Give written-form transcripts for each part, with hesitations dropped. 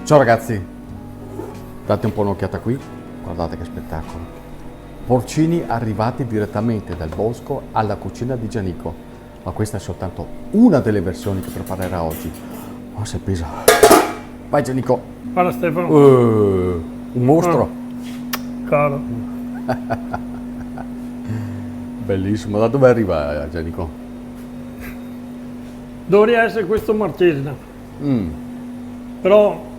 Ciao ragazzi, date un po' un'occhiata qui, guardate che spettacolo. Porcini arrivati direttamente dal bosco alla cucina di Giannico, ma questa è soltanto una delle versioni che preparerà oggi. Oh, se pesa. Vai Giannico. Guarda Stefano. Un mostro. Caro. Bellissimo, da dove arriva Giannico? Dovrebbe essere questo Marcesina. Però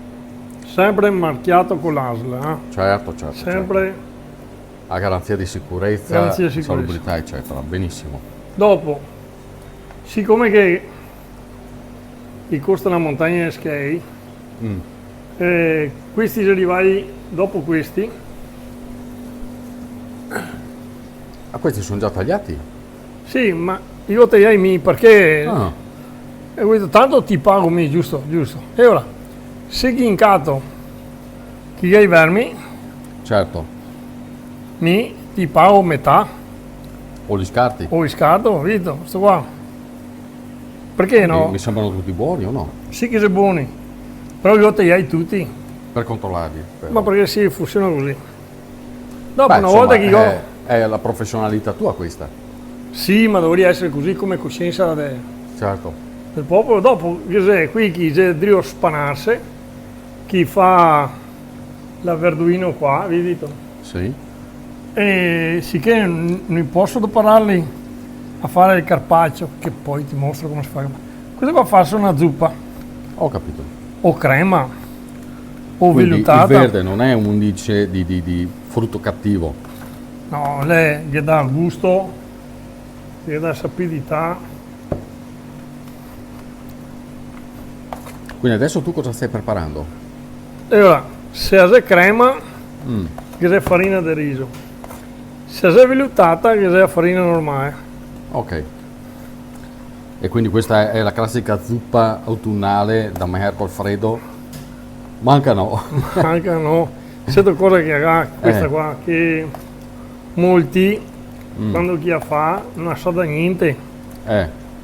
sempre marchiato con l'ASL, Certo. sempre A garanzia di sicurezza, Garanzia di sicurezza. salubrità, eccetera. Benissimo. Dopo, siccome che gli costa una montagna di skate, questi se li vai dopo questi, Ah, questi sono già tagliati? sì, ma io tagliai i miei perché Ah, tanto ti pago mi, giusto. E ora, se ghincato chi hai vermi, certo. mi ti pago metà O gli scarti? o scarto, vito, sto qua. Perché no? Mi sembrano tutti buoni o no? Sì che sono buoni, però io tagliai tutti, Per controllarli. però. ma perché sì, funziona così. Dopo Beh, una insomma, volta che io... è la professionalità tua questa. Sì, ma dovrebbe essere così come coscienza del Certo. popolo. Dopo, che c'è qui chi deve spanarsi, chi fa la verduino qua, vedi? Sì. E sicché non posso parlarli a fare il carpaccio, che poi ti mostro come si fa. Questo qua fa solo una zuppa, Ho capito. o crema, o Quindi il vellutata. verde non è un indice di frutto cattivo. No, lei gli dà gusto, gli dà sapidità. Quindi adesso tu cosa stai preparando? E ora, se c'è crema, che c'è farina di riso. Se c'è vellutata, che c'è farina normale. Ok. E quindi questa è la classica zuppa autunnale da mangiare col freddo? Manca no. Anche no, siete cose che ha questa qua, che molti, quando chi la fa, non sa da niente,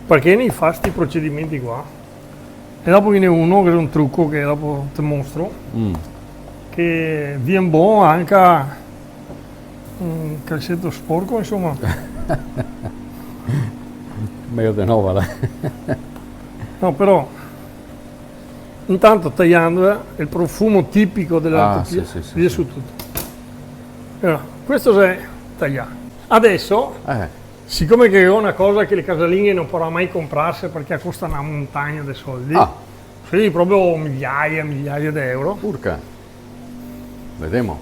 perché ne fa questi procedimenti qua. E dopo viene uno, che è un trucco che dopo ti mostro, che viene buono anche un calcetto sporco, insomma. Meglio di no, vale. No, però, intanto tagliandola, il profumo tipico della sì, viene su tutto. Allora, questo è tagliato. Adesso, siccome che è una cosa che le casalinghe non potranno mai comprarsi perché costa una montagna di soldi, sì, proprio migliaia di euro. Urca. Vediamo.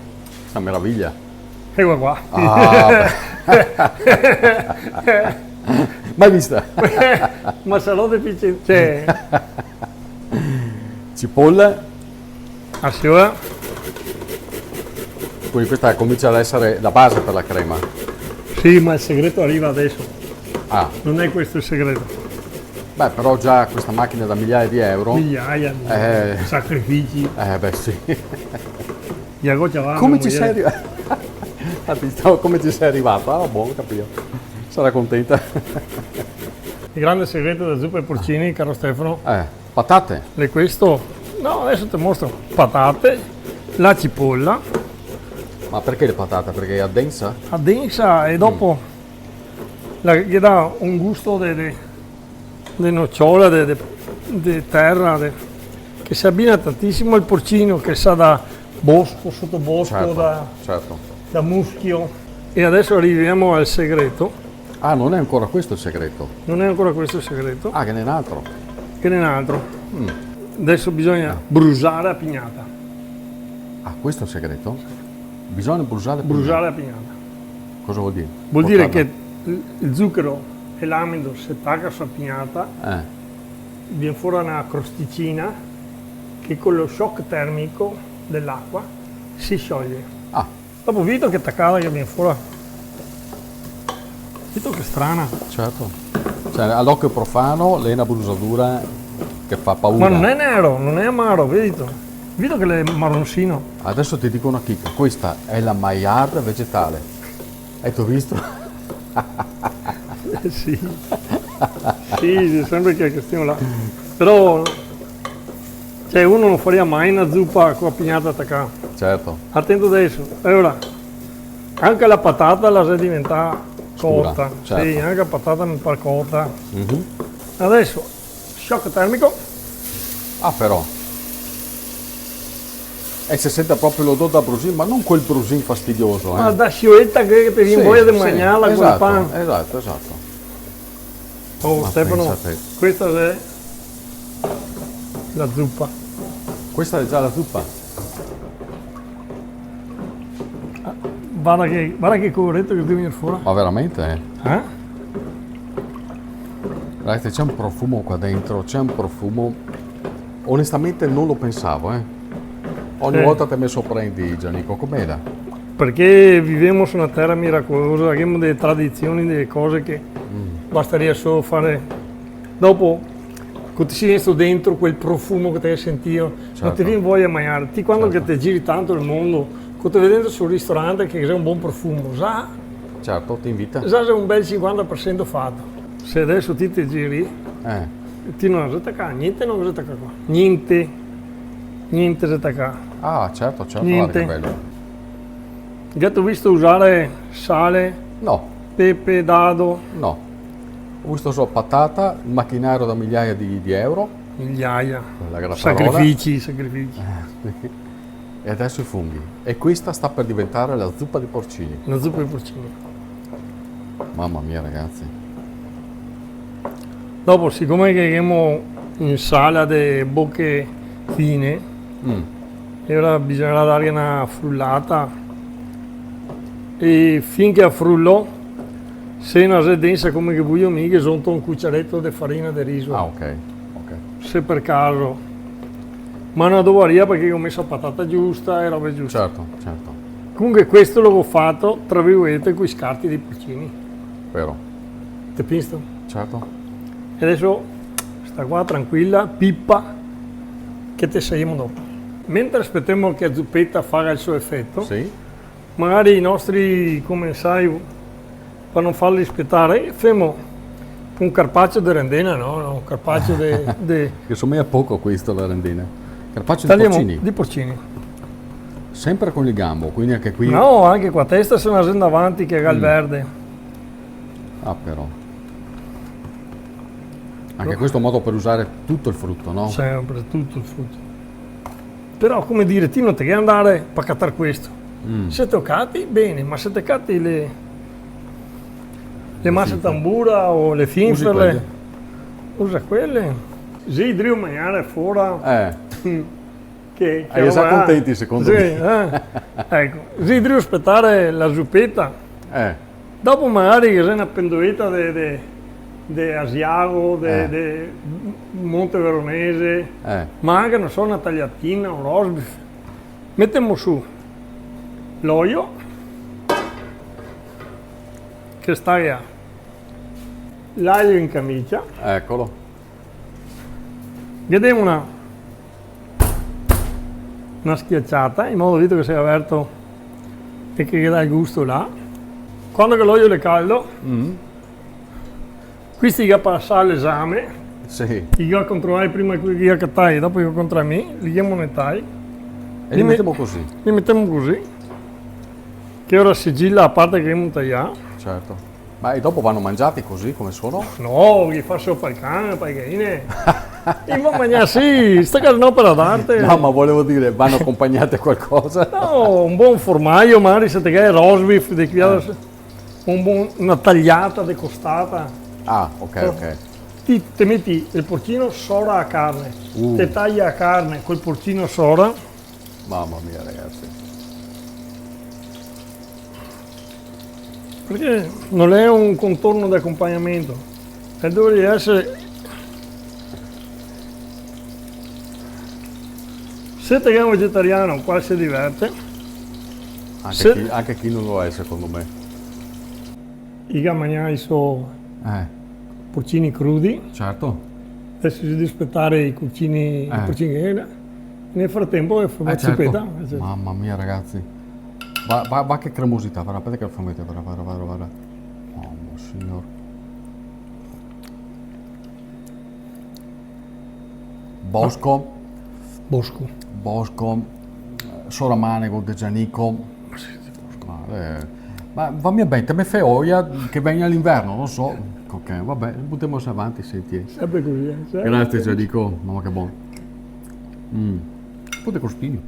Sta meraviglia. Ecco qua. Mai vista? Ma sarò deficiente. Cioè, Cipolla. allora, Quindi questa comincia ad essere la base per la crema. sì, ma il segreto arriva adesso. Non è questo il segreto. Beh, però già questa macchina da migliaia di euro. Migliaia di sacrifici. Beh sì. Come ci sei arrivato? Come ci sei arrivato? Ah, buono, capito. Sarà contenta. Il grande segreto della zuppa ai porcini, caro Stefano, Patate. è questo. No, adesso ti mostro. Patate, la cipolla, Ma perché le patate? Perché è addensa? addensa e dopo gli dà un gusto di nocciole, di terra, che si abbina tantissimo al porcino, che sa da bosco, sottobosco, Certo. da muschio. E adesso arriviamo al segreto. Non è ancora questo il segreto. Non è ancora questo il segreto, Che ne è un altro. che ne è un altro. Adesso bisogna brusare a pignata. Questo è il segreto? Bisogna brusare. Brusare a pignata. Cosa vuol dire? Vuol dire che il zucchero e l'amido si attacca sulla pignata, viene fuori una crosticina che con lo shock termico dell'acqua si scioglie. Dopo vedo che attaccata che viene fuori. Vedo che strana. Certo. Cioè, all'occhio profano lei è una brusatura che fa paura. Ma non è nero, non è amaro, vedi? Vedo che è marroncino. Adesso ti dico una chicca, questa è la Maillard vegetale. Hai tu visto? Sì, sembra che stiamo là. Però Cioè uno non faria mai una zuppa con la pignata attaccata. Certo. Attento adesso. E ora, anche la patata la si diventa cotta. Certo. Sì, anche la patata non fa cotta. Mhm. Adesso, shock termico. Ah, però. E si sente proprio l'odore da brusin, ma non quel brusin fastidioso, Ma da scioletta che ti viene voglia di mangiarla con il esatto, pane. esatto. Oh, Ma Stefano, pensa te. questa è la zuppa. Questa è già la zuppa? Guarda che coloretto che deve venire fuori. Ma veramente? Eh? Ragazzi, c'è un profumo qua dentro, c'è un profumo. Onestamente non lo pensavo, Ogni volta te mi sorprendi, Giannico, com'era? Perché viviamo su una terra miracolosa, abbiamo delle tradizioni, delle cose che basterebbe solo fare. Dopo, quando ti si messo dentro quel profumo che ti hai sentito, non Certo. ti viene voglia di mangiare. Ti quando Certo. che ti giri tanto il mondo, quando ti vedendo sul ristorante che c'è un buon profumo, già Certo, ti invita. c'è un bel 50% fatto. Se adesso ti giri, ti non si qua, niente non si qua. Niente si qua. Ah, certo, guarda Niente. che bello. Già ti ho visto usare sale, No, pepe, dado, no. Ho visto solo patata, il macchinario da migliaia di euro, migliaia, la graffarola. sacrifici. E adesso i funghi. E questa sta per diventare la zuppa di porcini. La zuppa di porcini. Mamma mia, ragazzi. Dopo, siccome che abbiamo in sala delle bocche fine, e ora bisognerà dargli una frullata e finché a frullo, se non è densa come che voglio mica, sono un cucciaretto di farina di riso. Ah, ok. Se per caso. Ma non doveria perché ho messo la patata giusta e roba giusta. Certo. Comunque questo l'avevo fatto, tra virgolette, con i scarti dei porcini. Vero. Ti visto? Certo. E adesso sta qua tranquilla, pippa, che te seguiamo dopo. Mentre aspettiamo che la zuppetta faccia il suo effetto, Sì. magari i nostri commensali, per non farli aspettare, facciamo un carpaccio di rendena, no? Un carpaccio di Che somiglia poco questo la rendina. Carpaccio di tagliamo porcini. di porcini. Sempre con il gambo, quindi anche qui. No, anche qua a testa sono una senda avanti che ha il verde. Ah, però. Anche questo è un modo per usare tutto il frutto, no? Sempre, tutto il frutto. Però, come dire, ti non ti devi andare per cattare questo. Se toccati, bene, ma se toccati le masse tambura o le finferle, usa quelle. Sì, devo mangiare fuori. Che Hai già contenti secondo me. Ecco, sì, devo aspettare la zuppetta. Dopo magari che c'è una penduetta di Asiago, di Monte Veronese, ma anche non so, una tagliatina, un roast beef. Mettiamo su l'olio, che sta a l'aglio in camicia. Eccolo. Vediamo una schiacciata in modo che sia aperto e che dà il gusto là. Quando che l'olio è caldo, questi che passare l'esame, Sì. io controllare prima che tagli, dopo che contro me, li chiamo ne tagli. E li mettiamo così. Li mettiamo così, che ora sigilla a parte che abbiamo tagliato. Certo. Ma e dopo vanno mangiati così come sono? No, gli fa sopra il cane, poi che e va a mangiare sì, sta che no per d'arte. No, ma volevo dire, vanno accompagnati a qualcosa? No, un buon formaggio, magari se te che roast beef, una tagliata di costata. Ah, ok. Ti metti il porcino sora a carne, te tagli a carne col porcino sora. Mamma mia, ragazzi. Perché non è un contorno di accompagnamento, dovrebbe essere. Se te è un vegetariano, qua si diverte. Anche chi non lo è, secondo me. I gamagnai sono porcini crudi. Certo. Adesso si deve aspettare i porcini che nel frattempo fa zuppetta. Mamma mia, ragazzi. Va che cremosità, aspetta che lo fammi vedere, guarda. Oh, signor. Bosco, Bosco. Soramanego de Gianico. Ma va bene, te me fai oia che venga l'inverno, non so. Ok, vabbè, buttiamo avanti, senti. Sempre così. Grazie Gianico, mamma che buono. Pure costini.